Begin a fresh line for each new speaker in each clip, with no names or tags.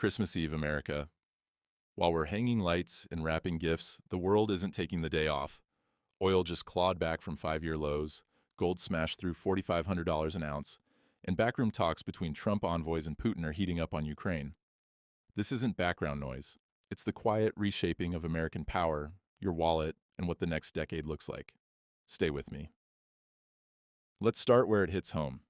Christmas Eve, America. While we're hanging lights and wrapping gifts, the world isn't taking the day off. Oil just clawed back from 5-year lows, gold smashed through $4,500 an ounce, and backroom talks between Trump envoys and Putin are heating up on Ukraine. This isn't background noise. It's the quiet reshaping of American power, your wallet, and what the next decade looks like. Stay with me. Let's start where it hits home.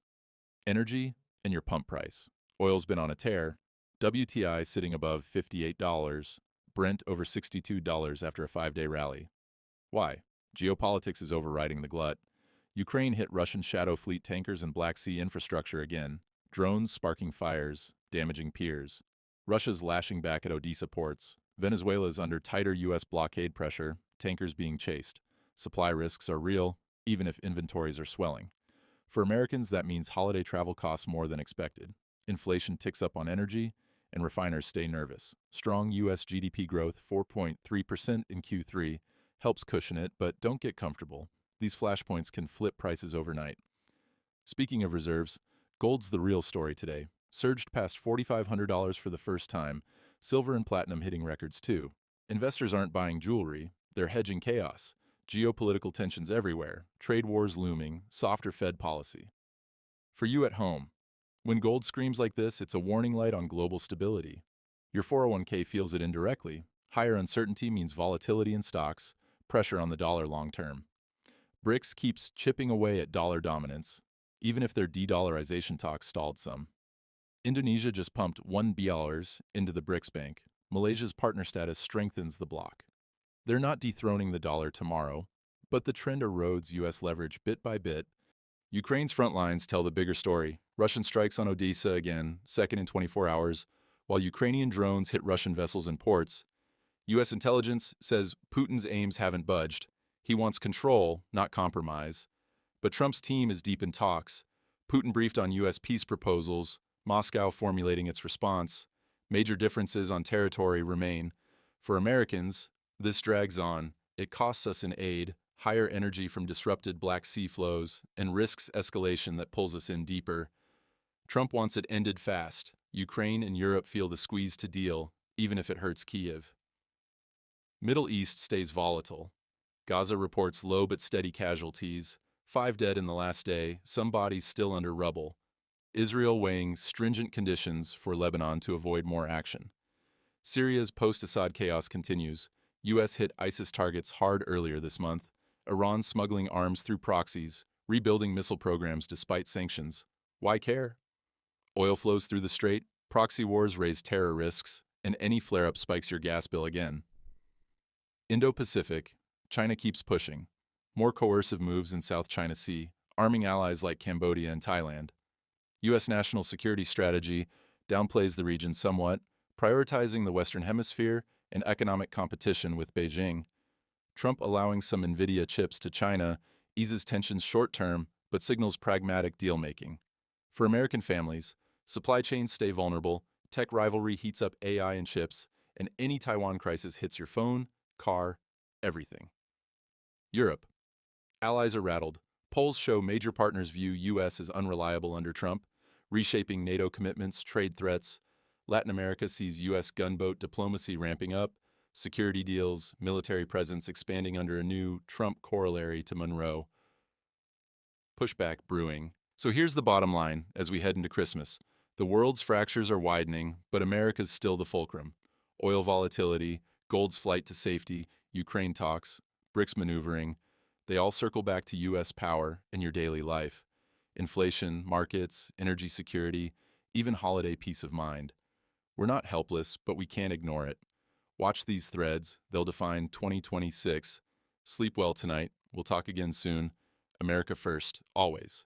Energy and your pump price. Oil's been on a tear. WTI sitting above $58, Brent over $62 after a 5-day rally. Why? Geopolitics is overriding the glut. Ukraine hit Russian shadow fleet tankers and Black Sea infrastructure again, drones sparking fires, damaging piers. Russia's lashing back at Odessa ports. Venezuela's under tighter U.S. blockade pressure, tankers being chased. Supply risks are real, even if inventories are swelling. For Americans, that means holiday travel costs more than expected. Inflation ticks up on energy, and refiners stay nervous. Strong U.S. GDP growth, 4.3% in Q3, helps cushion it, but don't get comfortable. These flashpoints can flip prices overnight. Speaking of reserves, gold's the real story today. Surged past $4,500 for the first time, silver and platinum hitting records too. Investors aren't buying jewelry, they're hedging chaos. Geopolitical tensions everywhere, trade wars looming, softer Fed policy. For you at home, when gold screams like this, it's a warning light on global stability. Your 401k feels it indirectly. Higher uncertainty means volatility in stocks, pressure on the dollar long term. BRICS keeps chipping away at dollar dominance, even if their de-dollarization talks stalled some. Indonesia just pumped $1 billion into the BRICS bank. Malaysia's partner status strengthens the bloc. They're not dethroning the dollar tomorrow, but the trend erodes U.S. leverage bit by bit. Ukraine's front lines tell the bigger story. Russian strikes on Odessa again, second in 24 hours, while Ukrainian drones hit Russian vessels and ports. U.S. intelligence says Putin's aims haven't budged. He wants control, not compromise. But Trump's team is deep in talks. Putin briefed on U.S. peace proposals, Moscow formulating its response. Major differences on territory remain. For Americans, this drags on. It costs us in aid, higher energy from disrupted Black Sea flows, and risks escalation that pulls us in deeper. Trump wants it ended fast. Ukraine and Europe feel the squeeze to deal, even if it hurts Kyiv. Middle East stays volatile. Gaza reports low but steady casualties, 5 dead in the last day, some bodies still under rubble. Israel weighing stringent conditions for Lebanon to avoid more action. Syria's post-Assad chaos continues. U.S. hit ISIS targets hard earlier this month. Iran smuggling arms through proxies, rebuilding missile programs despite sanctions. Why care? Oil flows through the strait, proxy wars raise terror risks, and any flare-up spikes your gas bill again. Indo-Pacific, China keeps pushing. More coercive moves in South China Sea, arming allies like Cambodia and Thailand. U.S. national security strategy downplays the region somewhat, prioritizing the Western Hemisphere and economic competition with Beijing. Trump allowing some NVIDIA chips to China eases tensions short-term, but signals pragmatic deal-making. For American families, supply chains stay vulnerable, tech rivalry heats up AI and chips, and any Taiwan crisis hits your phone, car, everything. Europe. Allies are rattled. Polls show major partners view U.S. as unreliable under Trump, reshaping NATO commitments, trade threats. Latin America sees U.S. gunboat diplomacy ramping up, security deals, military presence expanding under a new Trump corollary to Monroe. Pushback brewing. So here's the bottom line as we head into Christmas. The world's fractures are widening, but America's still the fulcrum. Oil volatility, gold's flight to safety, Ukraine talks, BRICS maneuvering, they all circle back to U.S. power in your daily life. Inflation, markets, energy security, even holiday peace of mind. We're not helpless, but we can't ignore it. Watch these threads. They'll define 2026. Sleep well tonight. We'll talk again soon. America first, always.